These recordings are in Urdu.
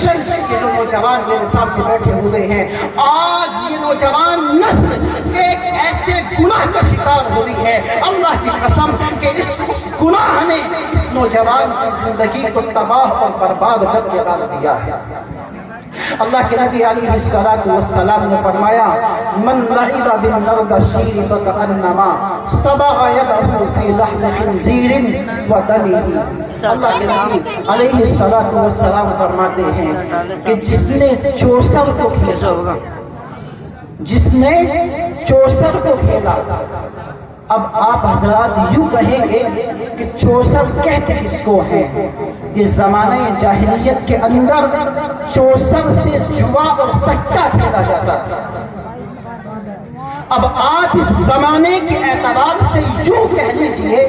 جنریشن کے جو نوجوان میرے سامنے بیٹھے ہوئے ہیں، آج یہ نوجوان نسل ایک ایسے گناہ کا شکار ہوئی ہے، اللہ کی قسم کہ اس گناہ نے اس نوجوان کی زندگی کو تباہ اور برباد کر کے ڈال دیا ہے۔ اللہ کے نبی علیہ السلام نے فرمایا، من لعب بالنردشیر فکأنما صبغ یدہ فی لحم خنزیر ودمہ۔ اللہ کے نبی علیہ السلام فرماتے ہیں کہ جس نے چوسر کو کھیلا، جس نے چوسر کو کھیلا، اب آپ حضرات یوں کہیں گے کہ چوسر کہتے کس کو ہے؟ اس زمانے جاہلیت کے اندر چوسر سے جوا اور سٹہ کھیلا جاتا تھا۔ اب آپ اس زمانے کے اعتبار سے یوں کہہ لیجئے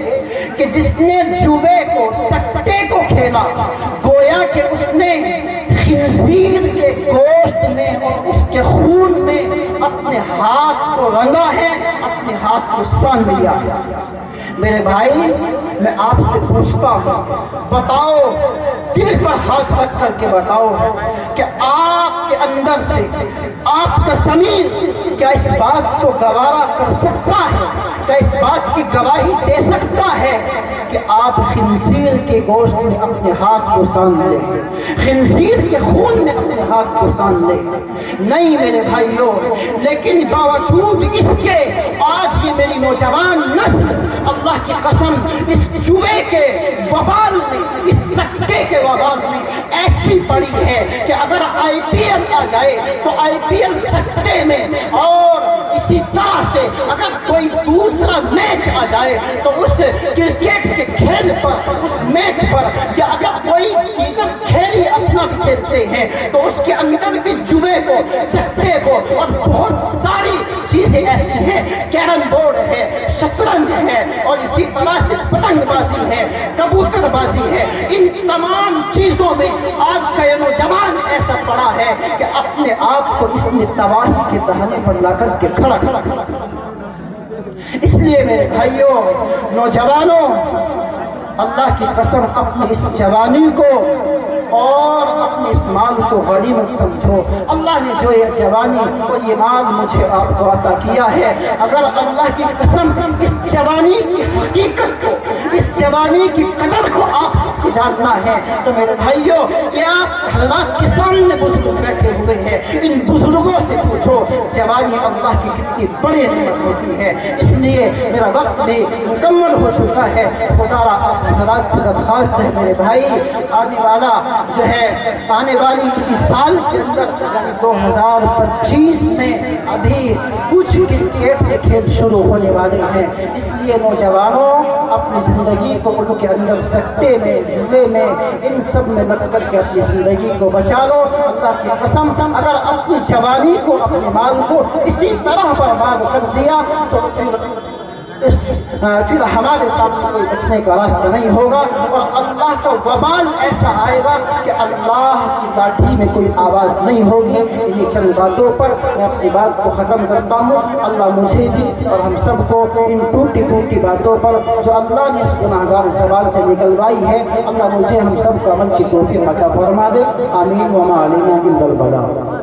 کہ جس نے جوے کو، سٹے کو کھیلا، گویا کہ اس نے خنزیر کے گوشت میں اور اس کے خون میں اپنے ہاتھ کو رنگا ہے، اپنے ہاتھ کو سان لیا ہے۔ میرے بھائی، میں آپ سے پوچھتا ہوں، بتاؤ، دل پر ہاتھ رکھ کر کے بتاؤ کہ آپ کے اندر سے آپ کا ضمیر کیا اس بات کو گوارا کر سکتا ہے، کیا اس بات کی گواہی دے سکتا ہے کہ آپ خنزیر کے گوشت میں اپنے ہاتھ کو سان لیں، خنزیر کے خون میں اپنے ہاتھ کو سان لیں؟ نہیں میرے بھائیوں، لیکن باوجود اس کے آج یہ میری نوجوان نسل اللہ کی قسم اس جوے کے وبال میں، اس سٹے کے وبال میں ایسی پڑی ہے کہ اگر آئی پی ایل آ جائے تو آئی پی ایل سٹے میں، اور اسی طرح سے اگر کوئی دوسرا میچ آ جائے تو اس کرکٹ کے کھیل پر، اس میچ پر، یا اگر کوئی دیگر کھیل اپنا بھی کھیلتے ہیں تو اس کے اندر بھی جوے کو، سٹے کو اور بہت ساری چیزیں ایسی ہیں، کیرم بورڈ ہے، شطرنج ہے، اور اسی طرح سے پتنگ بازی ہے، کبوتر بازی ہے، ان تمام چیزوں میں آج کا یہ نوجوان ایسا پڑا ہے کہ اپنے آپ کو اس نے تباہی کے دہانے پر لا کر کے کھڑا کھڑا۔ اس لیے میرے بھائیوں، نوجوانوں، اللہ کی قسم اپنی اس جوانی کو اور اپنے اس مال کو غنیمت سمجھو۔ اللہ نے جو یہ جوانی اور یہ مال مجھے آپ کو عطا کیا ہے، اگر اللہ کی قسم اس جوانی کی حقیقت کو، اس جوانی کی قدر کو آپ کو جاننا ہے تو میرے بھائیوں، یہ آپ حضرات کے سامنے بزرگ بیٹھے ہوئے ہیں، ان بزرگوں سے پوچھو جوانی اللہ کی کتنی بڑی نعمت ہوتی ہے۔ اس لیے میرا وقت بھی مکمل ہو چکا ہے، خدا را آپ حضرات سے درخواست ہے میرے بھائی، آنے والا جو ہے، آنے والی اسی سال کے اندر یعنی 2025 میں ابھی کچھ کرکٹ کے کھیل شروع ہونے والے ہیں۔ اس لیے نوجوانوں، اپنی زندگی کو ان کے اندر سٹے میں، جوے میں، ان سب میں لگ کر کے اپنی زندگی کو بچا لو۔ اللہ کی قسم اگر اپنی جوانی کو، اپنے مال کو اسی طرح برباد کر دیا تو پھر ہمارے سامنے کوئی بچنے کا راستہ نہیں ہوگا، اور اللہ کا وبال ایسا آئے گا کہ اللہ کی لاٹھی میں کوئی آواز نہیں ہوگی۔ انہی چند باتوں پر میں اپنی بات کو ختم کرتا ہوں۔ اللہ مجھے بھی اور ہم سب کو ان ٹوٹی پھوٹی باتوں پر جو اللہ نے اس گناہگار زبان سے نکلوائی ہے، اللہ مجھے ہم سب کو عمل کی توفیق عطا فرما دے۔ آمین وما علینا الا البلاغ۔